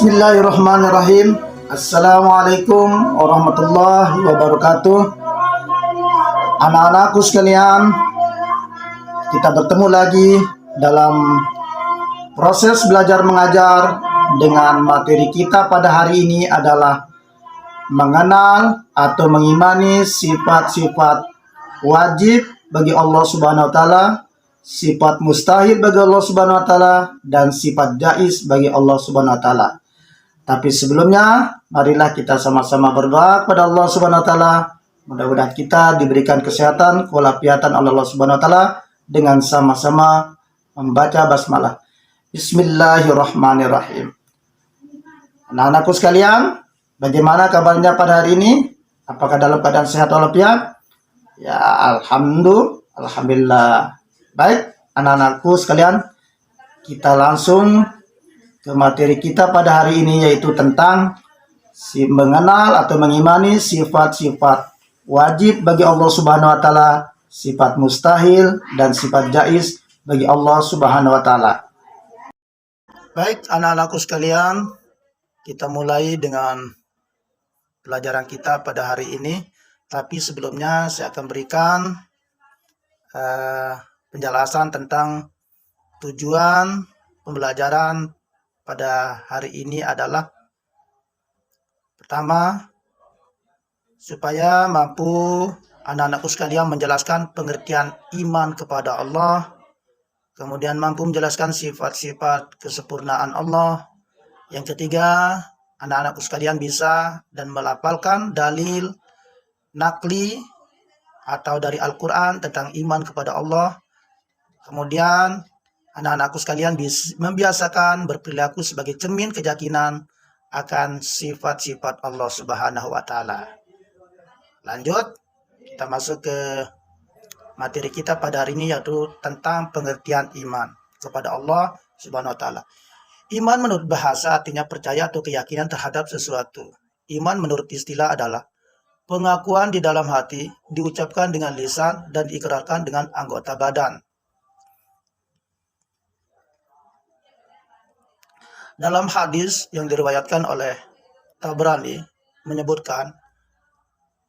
Bismillahirrahmanirrahim. Assalamualaikum warahmatullahi wabarakatuh. Anak-anakku sekalian, kita bertemu lagi dalam proses belajar mengajar dengan materi kita pada hari ini adalah mengenal atau mengimani sifat-sifat wajib bagi Allah Subhanahu wa taala, sifat mustahil bagi Allah Subhanahu wa taala, dan sifat jaiz bagi Allah Subhanahu wa taala. Tapi sebelumnya, marilah kita sama-sama berdoa kepada Allah Subhanahu wa taala. Mudah-mudahan kita diberikan kesehatan, walafiatan oleh Allah Subhanahu wa taala dengan sama-sama membaca basmalah. Bismillahirrahmanirrahim. Anak-anakku sekalian, bagaimana kabarnya pada hari ini? Apakah dalam keadaan sehat walafiat? Ya, alhamdulillah. Baik, anak-anakku sekalian, kita langsung ke materi kita pada hari ini, yaitu tentang mengenal atau mengimani sifat-sifat wajib bagi Allah Subhanahu wa taala, sifat mustahil dan sifat jaiz bagi Allah Subhanahu wa taala. Baik, anak-anakku sekalian, kita mulai dengan pelajaran kita pada hari ini. Tapi sebelumnya saya akan berikan penjelasan tentang tujuan pembelajaran pada hari ini adalah pertama, supaya mampu anak-anakku sekalian menjelaskan pengertian iman kepada Allah, kemudian mampu menjelaskan sifat-sifat kesempurnaan Allah. Yang ketiga, anak-anakku sekalian bisa dan melafalkan dalil nakli atau dari Al-Quran tentang iman kepada Allah. Kemudian anak-anakku sekalian membiasakan berperilaku sebagai cermin keyakinan akan sifat-sifat Allah Subhanahu wa taala. Lanjut, kita masuk ke materi kita pada hari ini, yaitu tentang pengertian iman kepada Allah Subhanahu wa taala. Iman menurut bahasa artinya percaya atau keyakinan terhadap sesuatu. Iman menurut istilah adalah pengakuan di dalam hati, diucapkan dengan lisan, dan diikrarkan dengan anggota badan. Dalam hadis yang diriwayatkan oleh Tabrani menyebutkan,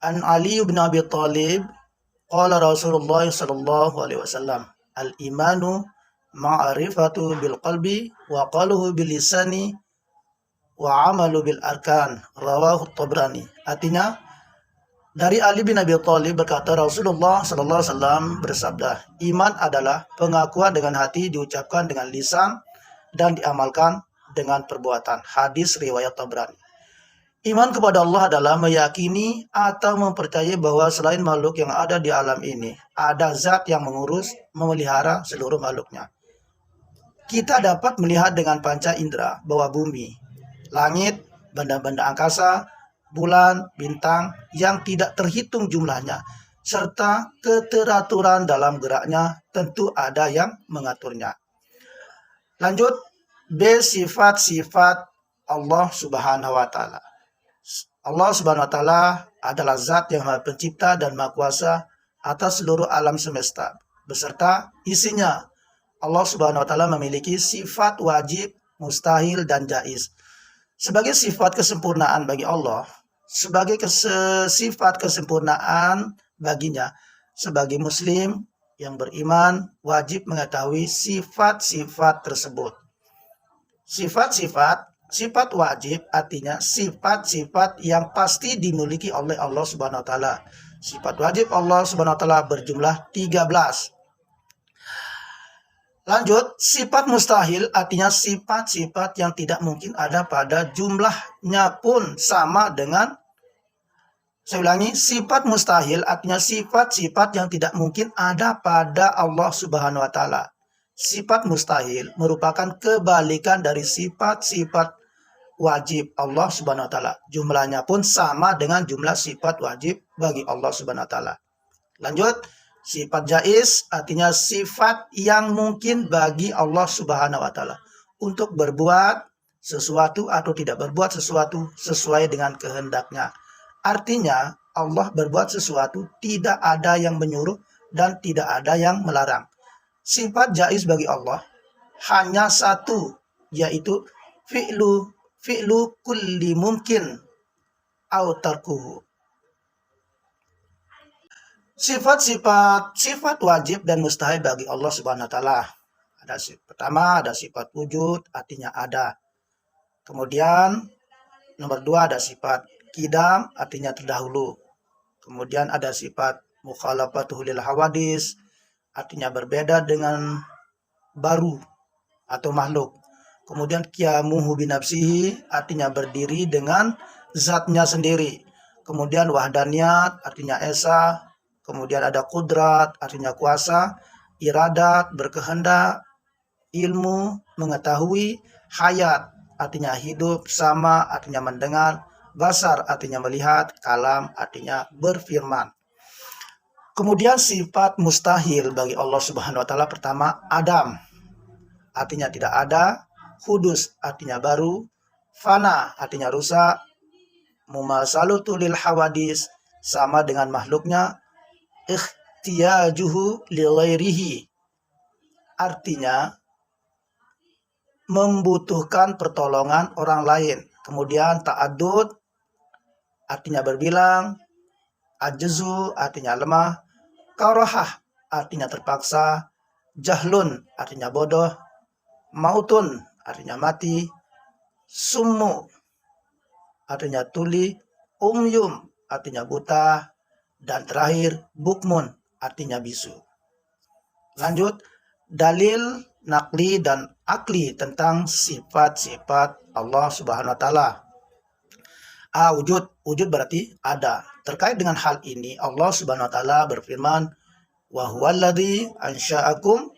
An Ali bin Abi Thalib, qala Rasulullah sallallahu alaihi wasallam, al-imanu ma'rifatu bil qalbi wa qaluhu bil lisani wa amalu bil arkan, rawahu Tabrani. Artinya, dari Ali bin Abi Thalib berkata, Rasulullah sallallahu alaihi wasallam bersabda, iman adalah pengakuan dengan hati, diucapkan dengan lisan, dan diamalkan dengan perbuatan. Hadis riwayat Tabrani. Iman kepada Allah adalah meyakini atau mempercayai bahwa selain makhluk yang ada di alam ini, ada zat yang mengurus, memelihara seluruh makhluknya. Kita dapat melihat dengan panca indera bahwa bumi, langit, benda-benda angkasa, bulan, bintang yang tidak terhitung jumlahnya, serta keteraturan dalam geraknya, tentu ada yang mengaturnya. Lanjut, B. Sifat-sifat Allah Subhanahu wa taala. Allah Subhanahu wa taala adalah zat yang Maha Pencipta dan Maha Kuasa atas seluruh alam semesta beserta isinya. Allah Subhanahu wa taala memiliki sifat wajib, mustahil, dan jaiz. Sebagai sifat kesempurnaan bagi Allah, sebagai sifat kesempurnaan baginya, sebagai muslim yang beriman wajib mengetahui sifat-sifat tersebut. Sifat wajib artinya sifat-sifat yang pasti dimiliki oleh Allah Subhanahu wa taala. Sifat wajib Allah Subhanahu wa taala berjumlah 13. Lanjut, sifat mustahil artinya sifat-sifat yang tidak mungkin ada pada jumlahnya pun sama dengan, saya ulangi, sifat mustahil artinya sifat-sifat yang tidak mungkin ada pada Allah Subhanahu wa taala. Sifat mustahil merupakan kebalikan dari sifat-sifat wajib Allah Subhanahu wa taala. Jumlahnya pun sama dengan jumlah sifat wajib bagi Allah Subhanahu wa taala. Lanjut, sifat jaiz artinya sifat yang mungkin bagi Allah Subhanahu wa taala untuk berbuat sesuatu atau tidak berbuat sesuatu sesuai dengan kehendaknya. Artinya Allah berbuat sesuatu tidak ada yang menyuruh dan tidak ada yang melarang. Sifat jaiz bagi Allah hanya satu, yaitu fi'lu kulli mumkin au tarkuhu. Sifat wajib dan mustahil bagi Allah Subhanahu wa taala. Pertama ada sifat wujud, artinya ada. Kemudian nomor 2 ada sifat qidam, artinya terdahulu. Kemudian ada sifat mukhalafatuhu lil hawadis, artinya berbeda dengan baru atau makhluk. Kemudian qiyamuhu binafsihi, artinya berdiri dengan zatnya sendiri. Kemudian wahdaniyat, artinya esa. Kemudian ada kudrat, artinya kuasa. Iradat, berkehendak. Ilmu, mengetahui. Hayat, artinya hidup. Sama, artinya mendengar. Basar, artinya melihat. Kalam, artinya berfirman. Kemudian sifat mustahil bagi Allah Subhanahu wa taala, pertama adam, artinya tidak ada. Hudus, artinya baru. Fana, artinya rusak. Mumasalatu lil hawadis, sama dengan makhluknya. Ikhtiyajuhu li ghairihi, artinya membutuhkan pertolongan orang lain. Kemudian ta'addud, artinya berbilang. Ajzu, artinya lemah. Karahah, artinya terpaksa. Jahlun, artinya bodoh. Mautun, artinya mati. Summu, artinya tuli. Umyum, artinya buta. Dan terakhir bukmun, artinya bisu. Lanjut, dalil nakli dan akli tentang sifat-sifat Allah Subhanahu wa taala. Wujud berarti ada. Terkait dengan hal ini Allah Subhanahu wa taala berfirman, wa huwallazi ansha'alakum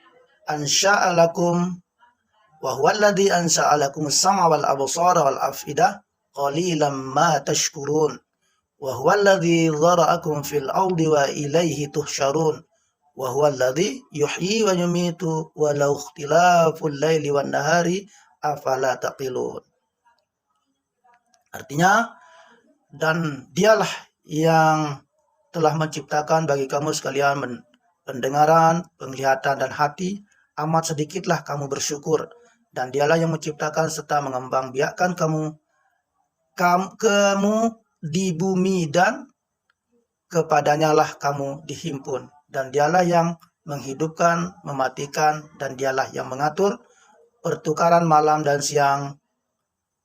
as-sam'a wal absara wal af'idah qalilan ma tashkurun. Wa huwallazi dzara'akum fil ardi wa ilaihi tuhsyarun. Wa huwallazi yuhyi wa yumitu wa law ikhtilaful laili wan nahari afala taqilun. Artinya, dan dialah yang telah menciptakan bagi kamu sekalian pendengaran, penglihatan dan hati, amat sedikitlah kamu bersyukur. Dan dialah yang menciptakan serta mengembangbiakkan kamu di bumi, dan kepadanya lah kamu dihimpun. Dan dialah yang menghidupkan, mematikan, dan dialah yang mengatur pertukaran malam dan siang.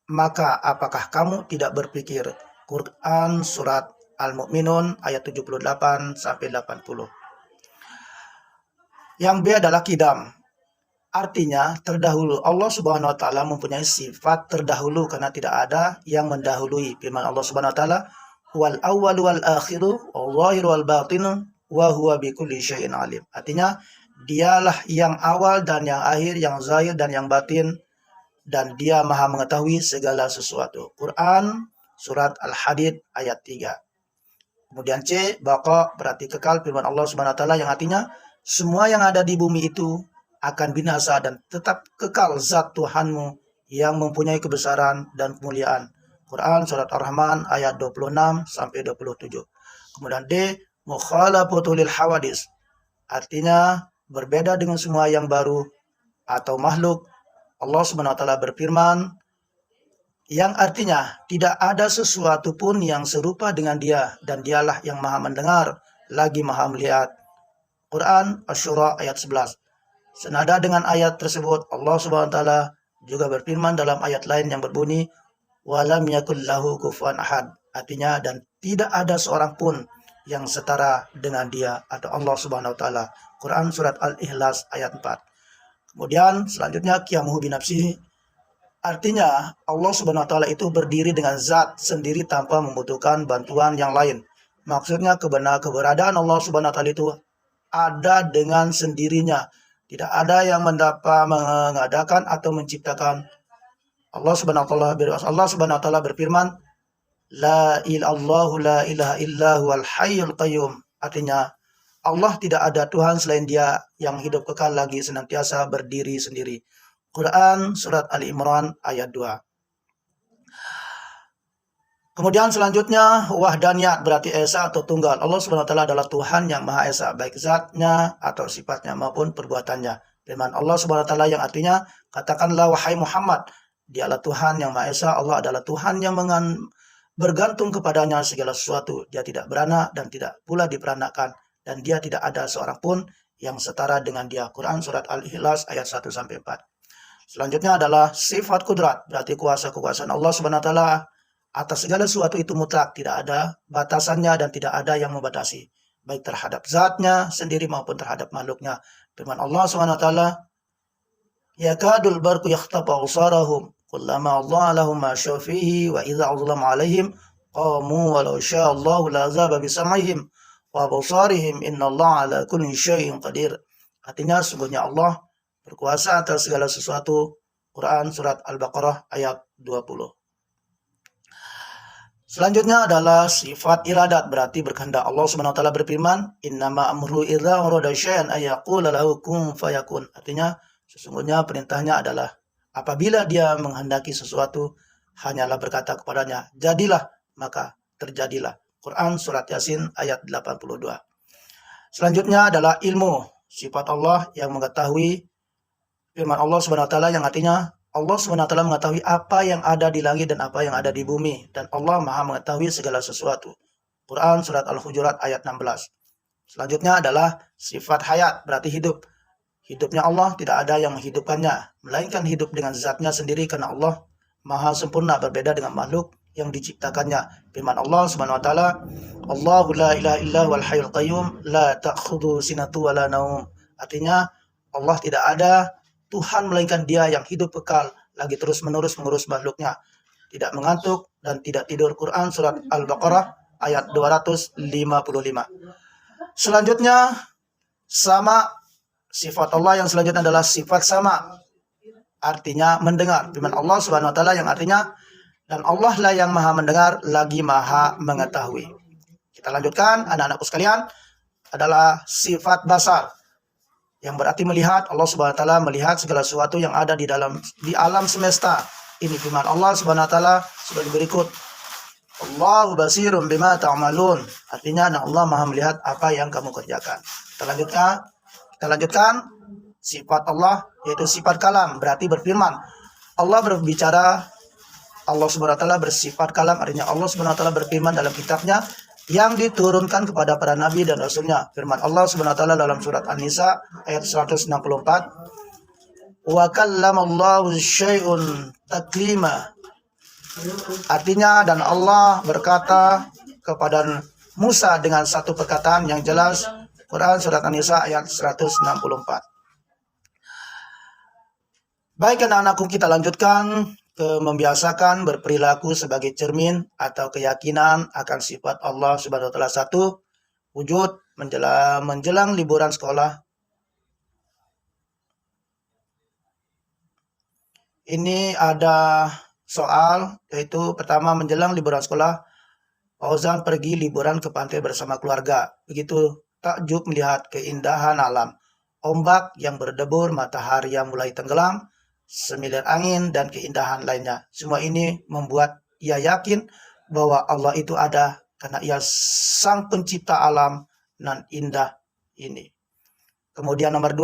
Maka apakah kamu tidak berpikir? Quran surat Al-Mu'minun ayat 78 sampai 80. Yang B adalah qidam. Artinya terdahulu. Allah Subhanahu wa taala mempunyai sifat terdahulu karena tidak ada yang mendahului. Firman Allah Subhanahu wa taala, wal awwalu wal akhiru wal zahiru wal batinu wa huwa bikulli syai'in alim. Artinya dialah yang awal dan yang akhir, yang zahir dan yang batin, dan dia maha mengetahui segala sesuatu. Quran surat Al-Hadid ayat 3. Kemudian C, baqa berarti kekal. Firman Allah Subhanahu wa taala yang artinya semua yang ada di bumi itu akan binasa dan tetap kekal zat Tuhanmu yang mempunyai kebesaran dan kemuliaan. Quran surat Ar-Rahman ayat 26 sampai 27. Kemudian D, mukhalafatul lil hawadis. Artinya berbeda dengan semua yang baru atau makhluk. Allah Subhanahu wa taala berfirman yang artinya tidak ada sesuatu pun yang serupa dengan dia, dan dialah yang maha mendengar lagi maha melihat. Quran Asy-Syura ayat 11. Senada dengan ayat tersebut, Allah Subhanahu wa taala juga berfirman dalam ayat lain yang berbunyi, walam yakul lahu kufuwan ahad. Artinya, dan tidak ada seorang pun yang setara dengan dia atau Allah Subhanahu wa taala. Quran surat Al-Ikhlas ayat 4. Kemudian selanjutnya qiyamuhu binafsihi. Artinya Allah Subhanahu wa taala itu berdiri dengan zat sendiri tanpa membutuhkan bantuan yang lain. Maksudnya keberadaan Allah Subhanahu wa taala itu ada dengan sendirinya. Tidak ada yang mengadakan atau menciptakan. Allah Subhanahu wa taala berfirman, la ilaha illa huwal hayyul qayyum. Artinya Allah tidak ada Tuhan selain Dia yang hidup kekal lagi senantiasa berdiri sendiri. Quran surat Ali Imran ayat 2. Kemudian selanjutnya wahdaniyat berarti esa atau tunggal. Allah Subhanahu wa taala adalah Tuhan yang Maha Esa, baik zatnya atau sifatnya maupun perbuatannya. Firman Allah Subhanahu wa taala yang artinya, katakanlah wahai Muhammad, Dialah Tuhan yang Maha Esa, Allah adalah Tuhan yang bergantung kepadanya segala sesuatu. Dia tidak beranak dan tidak pula diperanakan, dan dia tidak ada seorang pun yang setara dengan dia. Quran surat Al-Ikhlas ayat 1-4. Selanjutnya adalah sifat kudrat, berarti kuasa-kekuasaan Allah Subhanahu wa taala atas segala sesuatu itu mutlak, tidak ada batasannya dan tidak ada yang membatasi, baik terhadap zatnya sendiri maupun terhadap makhluknya. Firman Allah Subhanahu wa taala, yakadul barqu yakhtafu absarahum kullama Allah lahum ma syafihi wa idza uzlama alaihim qamu walau sya'allahu la azaba bisam'ihim wa absarihim innallaha ala kulli syai'in qadir. Artinya sungguhnya Allah berkuasa atas segala sesuatu. Quran surat Al-Baqarah ayat 20. Selanjutnya adalah sifat iradat, berarti berkehendak. Allah Subhanahu wa taala berfirman, "Innama amru idza arada syai'an ay yaqula lahu kun fayakun." Artinya sesungguhnya perintahnya adalah apabila dia menghendaki sesuatu hanyalah berkata kepadanya, "Jadilah," maka terjadilah. Quran surat Yasin ayat 82. Selanjutnya adalah ilmu, sifat Allah yang mengetahui. Firman Allah Subhanahu wa taala yang artinya Allah SWT mengetahui apa yang ada di langit dan apa yang ada di bumi. Dan Allah maha mengetahui segala sesuatu. Quran surat Al-Hujurat ayat 16. Selanjutnya adalah sifat hayat, berarti hidup. Hidupnya Allah tidak ada yang menghidupkannya, melainkan hidup dengan zatnya sendiri karena Allah maha sempurna berbeda dengan makhluk yang diciptakannya. Firman Allah Subhanahu wa taala, Allahu la ilaha illa wal hayyul qayyum la ta'khudhu sinatu wa la naum. Artinya Allah tidak ada Tuhan melainkan Dia yang hidup kekal, lagi terus-menerus mengurus makhluknya, tidak mengantuk dan tidak tidur. Quran surat Al-Baqarah ayat 255. Selanjutnya sama, sifat Allah yang selanjutnya adalah sifat sama, artinya mendengar. Firman Allah Subhanahu wa taala yang artinya, dan Allah lah yang maha mendengar lagi maha mengetahui. Kita lanjutkan anak-anakku sekalian, adalah sifat basar, yang berarti melihat. Allah Subhanahu wa taala melihat segala sesuatu yang ada di alam semesta. Ini firman Allah Subhanahu wa taala sebagai berikut. Allahu basirum bima ta'malun. Artinya Allah maha melihat apa yang kamu kerjakan. Kita lanjutkan sifat Allah, yaitu sifat kalam, berarti berfirman. Allah berbicara, Allah Subhanahu wa taala bersifat kalam, artinya Allah Subhanahu wa taala berfirman dalam kitabnya yang diturunkan kepada para nabi dan rasulnya. Firman Allah Subhanahu wa taala dalam surat An-Nisa ayat 164, wa kallamallahu syai'un taklima. Artinya, dan Allah berkata kepada Musa dengan satu perkataan yang jelas. Quran surat An-Nisa ayat 164. Baik anak-anakku, kita lanjutkan ke membiasakan berperilaku sebagai cermin atau keyakinan akan sifat Allah Subhanahu wa taala. 1. Wujud menjelang liburan sekolah. Ini ada soal, yaitu pertama, menjelang liburan sekolah Fauzan pergi liburan ke pantai bersama keluarga. Begitu takjub melihat keindahan alam, ombak yang berdebur, matahari yang mulai tenggelam, semilir angin, dan keindahan lainnya. Semua ini membuat ia yakin bahwa Allah itu ada karena ia sang pencipta alam nan indah ini. Kemudian nomor 2,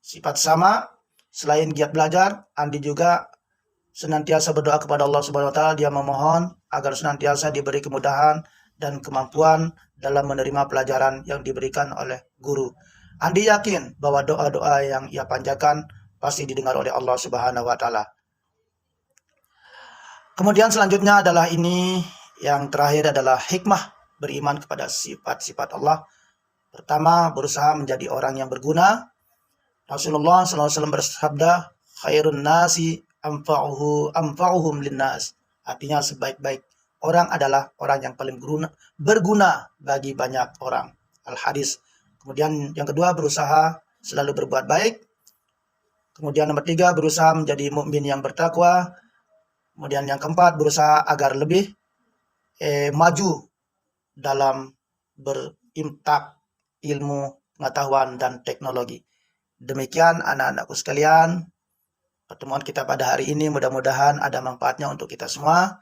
sifat sama. Selain giat belajar, Andi juga senantiasa berdoa kepada Allah Subhanahu wa taala. Dia memohon agar senantiasa diberi kemudahan dan kemampuan dalam menerima pelajaran yang diberikan oleh guru. Andi yakin bahwa doa-doa yang ia panjatkan pasti didengar oleh Allah Subhanahu wa taala. Kemudian selanjutnya adalah ini, yang terakhir adalah hikmah beriman kepada sifat-sifat Allah. Pertama, berusaha menjadi orang yang berguna. Rasulullah SAW bersabda, khairun nasi anfa'uhum linnas. Artinya sebaik-baik orang adalah orang yang paling berguna bagi banyak orang. Al-Hadis. Kemudian yang kedua, berusaha selalu berbuat baik. Kemudian nomor 3, berusaha menjadi mukmin yang bertakwa. Kemudian yang keempat, berusaha agar lebih maju dalam berimtak ilmu, pengetahuan, dan teknologi. Demikian anak-anakku sekalian, pertemuan kita pada hari ini mudah-mudahan ada manfaatnya untuk kita semua.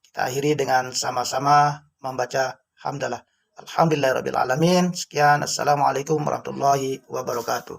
Kita akhiri dengan sama-sama membaca hamdalah. Alhamdulillahirabbil alamin. Sekian, assalamualaikum warahmatullahi wabarakatuh.